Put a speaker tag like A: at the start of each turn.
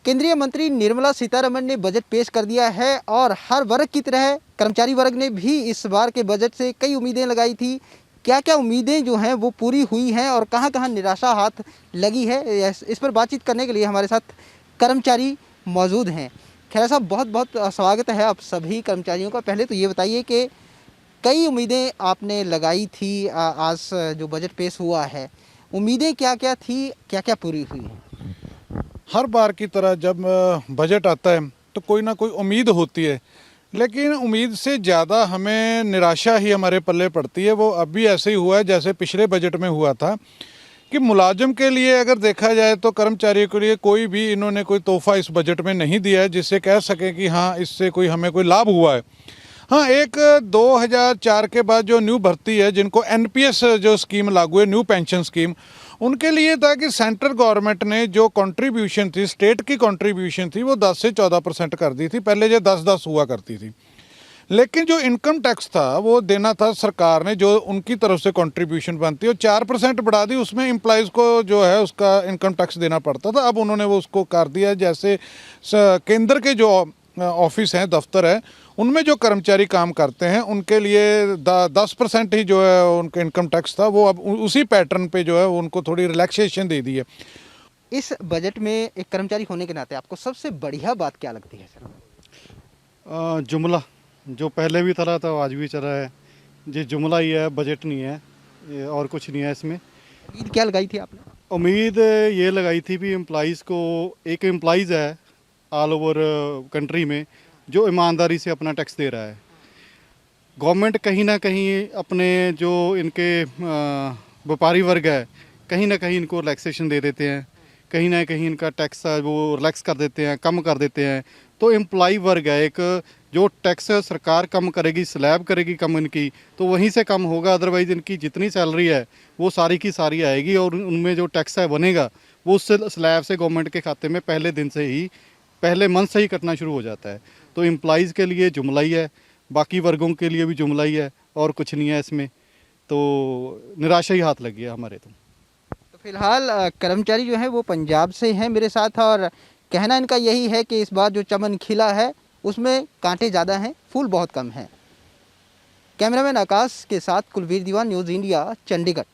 A: केंद्रीय मंत्री निर्मला सीतारमण ने बजट पेश कर दिया है और हर वर्ग की तरह कर्मचारी वर्ग ने भी इस बार के बजट से कई उम्मीदें लगाई थी। क्या क्या उम्मीदें जो हैं वो पूरी हुई हैं और कहां कहां निराशा हाथ लगी है, इस पर बातचीत करने के लिए हमारे साथ कर्मचारी मौजूद हैं। खैर साहब, बहुत बहुत स्वागत है आप सभी कर्मचारियों का। पहले तो ये बताइए कि कई उम्मीदें आपने लगाई थी, आज जो बजट पेश हुआ है, उम्मीदें क्या क्या थी, क्या क्या पूरी हुई हैं?
B: हर बार की तरह जब बजट आता है तो कोई ना कोई उम्मीद होती है, लेकिन उम्मीद से ज़्यादा हमें निराशा ही हमारे पल्ले पड़ती है। वो अब भी ऐसे ही हुआ है जैसे पिछले बजट में हुआ था कि मुलाजिम के लिए अगर देखा जाए तो कर्मचारियों के लिए कोई भी इन्होंने कोई तोहफ़ा इस बजट में नहीं दिया है जिससे कह सकें कि हाँ इससे कोई हमें कोई लाभ हुआ है। हाँ, एक 2004 के बाद जो न्यू भर्ती है, जिनको एनपीएस जो स्कीम लागू है, न्यू पेंशन स्कीम, उनके लिए था कि सेंट्रल गवर्नमेंट ने जो कंट्रीब्यूशन थी, स्टेट की कंट्रीब्यूशन थी, वो 10 से 14% कर दी थी। पहले जो 10-10 हुआ करती थी, लेकिन जो इनकम टैक्स था वो देना था सरकार ने, जो उनकी तरफ से कंट्रीब्यूशन बनती है, 4% बढ़ा दी। उसमें एम्प्लॉयज़ को जो है उसका इनकम टैक्स देना पड़ता था। अब उन्होंने वो उसको कर दिया। जैसे केंद्र के जो ऑफिस हैं, दफ्तर है, उनमें जो कर्मचारी काम करते हैं उनके लिए 10% ही जो है उनका इनकम टैक्स था, वो अब उसी पैटर्न पे जो है उनको थोड़ी रिलैक्सेशन दे दी है।
A: इस बजट में एक कर्मचारी होने के नाते आपको सबसे बढ़िया बात क्या लगती है सर?
C: जुमला जो पहले भी चला था आज भी चल रहा है, ये जुमला ही है, बजट नहीं है, ये और कुछ नहीं है इसमें।
A: उम्मीद क्या लगाई थी आपने?
C: उम्मीद ये लगाई थी भी एम्प्लॉइज़ को, एक एम्प्लॉइज़ है ऑल ओवर कंट्री में जो ईमानदारी से अपना टैक्स दे रहा है। गवर्नमेंट कहीं ना कहीं अपने जो इनके व्यापारी वर्ग है, कहीं ना कहीं इनको रिलैक्सेशन दे देते हैं, कहीं ना कहीं इनका टैक्स वो रिलैक्स कर देते हैं, कम कर देते हैं। तो एम्प्लॉई वर्ग है एक, जो टैक्स सरकार कम करेगी, स्लैब करेगी कम इनकी, तो वहीं से कम होगा। अदरवाइज़ इनकी जितनी सैलरी है वो सारी की सारी आएगी और उनमें जो टैक्स है बनेगा वो उससे स्लैब से गवर्नमेंट के खाते में पहले दिन से ही, पहले मंथ से ही कटना शुरू हो जाता है। तो एम्प्लॉइज़ के लिए जुमला ही है, बाकी वर्गों के लिए भी जुमला ही है और कुछ नहीं है इसमें। तो निराशा ही हाथ लगी है हमारे।
A: तो फिलहाल कर्मचारी जो है वो पंजाब से हैं मेरे साथ, और कहना इनका यही है कि इस बार जो चमन खिला है उसमें कांटे ज़्यादा हैं, फूल बहुत कम हैं। कैमरामैन आकाश के साथ कुलवीर दीवान, न्यूज़ इंडिया, चंडीगढ़।